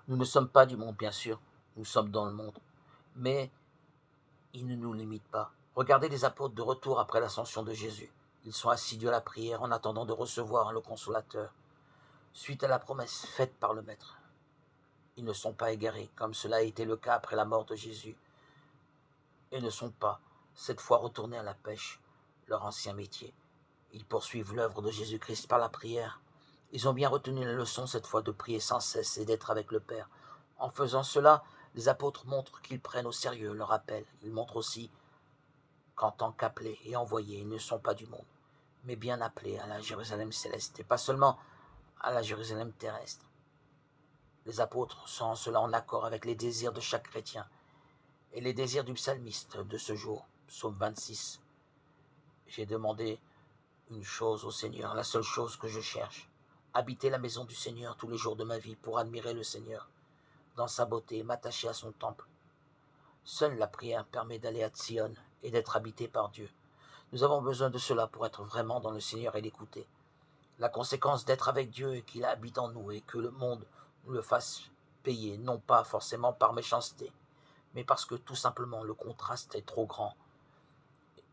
Nous ne sommes pas du monde, bien sûr, nous sommes dans le monde, mais il ne nous limite pas. Regardez les apôtres de retour après l'ascension de Jésus. Ils sont assidus à la prière en attendant de recevoir le Consolateur, suite à la promesse faite par le Maître. Ils ne sont pas égarés, comme cela a été le cas après la mort de Jésus, et ne sont pas, cette fois, retournés à la pêche, leur ancien métier. Ils poursuivent l'œuvre de Jésus-Christ par la prière. Ils ont bien retenu la leçon cette fois de prier sans cesse et d'être avec le Père. En faisant cela, les apôtres montrent qu'ils prennent au sérieux leur appel. Ils montrent aussi qu'en tant qu'appelés et envoyés, ils ne sont pas du monde, mais bien appelés à la Jérusalem céleste et pas seulement à la Jérusalem terrestre. Les apôtres sont en cela en accord avec les désirs de chaque chrétien et les désirs du psalmiste de ce jour, psaume 26. J'ai demandé une chose au Seigneur, la seule chose que je cherche, habiter la maison du Seigneur tous les jours de ma vie pour admirer le Seigneur dans sa beauté et m'attacher à son temple. Seule la prière permet d'aller à Sion et d'être habité par Dieu. Nous avons besoin de cela pour être vraiment dans le Seigneur et l'écouter. La conséquence d'être avec Dieu est qu'il habite en nous et que le monde nous le fasse payer, non pas forcément par méchanceté, mais parce que tout simplement le contraste est trop grand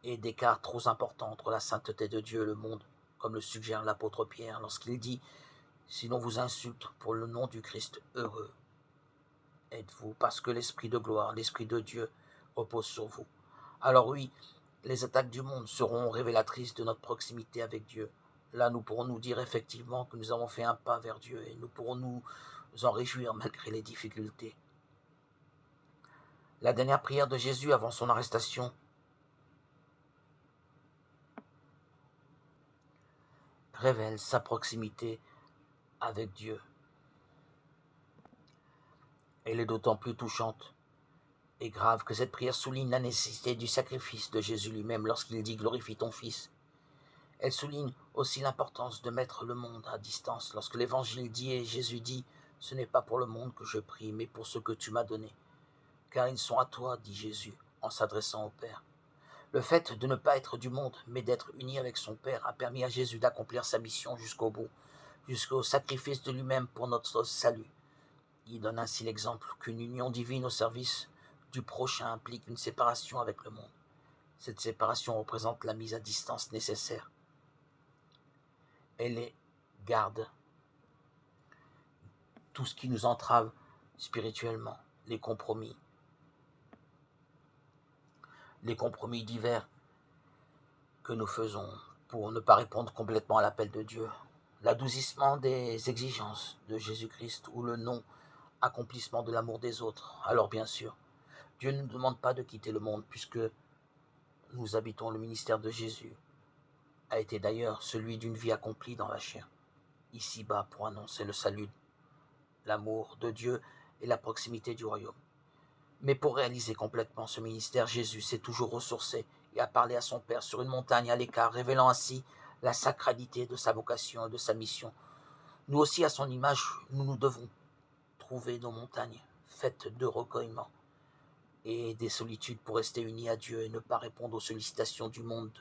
et d'écart trop important entre la sainteté de Dieu et le monde, comme le suggère l'apôtre Pierre lorsqu'il dit « Si l'on vous insulte pour le nom du Christ, heureux êtes-vous, parce que l'Esprit de gloire, l'Esprit de Dieu repose sur vous. » Alors oui, les attaques du monde seront révélatrices de notre proximité avec Dieu. Là, nous pourrons nous dire effectivement que nous avons fait un pas vers Dieu et nous pourrons nous en réjouir malgré les difficultés. La dernière prière de Jésus avant son arrestation révèle sa proximité avec Dieu. Elle est d'autant plus touchante et grave que cette prière souligne la nécessité du sacrifice de Jésus lui-même lorsqu'il dit « Glorifie ton Fils ». Elle souligne aussi l'importance de mettre le monde à distance lorsque l'Évangile dit et Jésus dit « Ce n'est pas pour le monde que je prie, mais pour ceux que tu m'as donnés. Car ils sont à toi, dit Jésus, en s'adressant au Père. » Le fait de ne pas être du monde, mais d'être uni avec son Père, a permis à Jésus d'accomplir sa mission jusqu'au bout, jusqu'au sacrifice de lui-même pour notre salut. Il donne ainsi l'exemple qu'une union divine au service du prochain implique une séparation avec le monde. Cette séparation représente la mise à distance nécessaire. Elle les garde tout ce qui nous entrave spirituellement, les compromis divers que nous faisons pour ne pas répondre complètement à l'appel de Dieu, l'adoucissement des exigences de Jésus-Christ ou le non-accomplissement de l'amour des autres. Alors bien sûr, Dieu ne nous demande pas de quitter le monde puisque nous habitons le ministère de Jésus, a été d'ailleurs celui d'une vie accomplie dans la chair, ici-bas pour annoncer le salut, l'amour de Dieu et la proximité du royaume. Mais pour réaliser complètement ce ministère, Jésus s'est toujours ressourcé et a parlé à son Père sur une montagne à l'écart, révélant ainsi la sacralité de sa vocation et de sa mission. Nous aussi, à son image, nous devons trouver nos montagnes faites de recueillement et des solitudes pour rester unis à Dieu et ne pas répondre aux sollicitations du monde,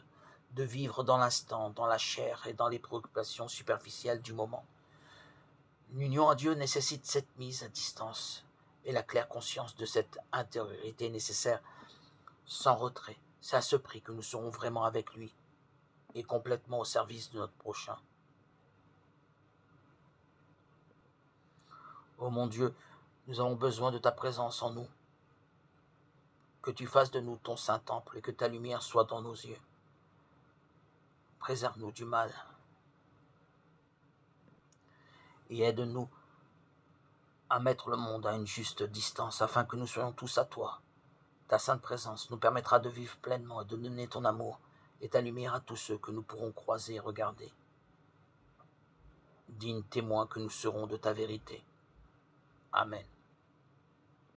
de vivre dans l'instant, dans la chair et dans les préoccupations superficielles du moment. L'union à Dieu nécessite cette mise à distance et la claire conscience de cette intériorité nécessaire sans retrait. C'est à ce prix que nous serons vraiment avec lui et complètement au service de notre prochain. Ô mon Dieu, nous avons besoin de ta présence en nous. Que tu fasses de nous ton saint temple et que ta lumière soit dans nos yeux. Préserve-nous du mal et aide-nous à mettre le monde à une juste distance afin que nous soyons tous à toi. Ta sainte présence nous permettra de vivre pleinement et de donner ton amour et ta lumière à tous ceux que nous pourrons croiser et regarder. Dignes témoins que nous serons de ta vérité. Amen.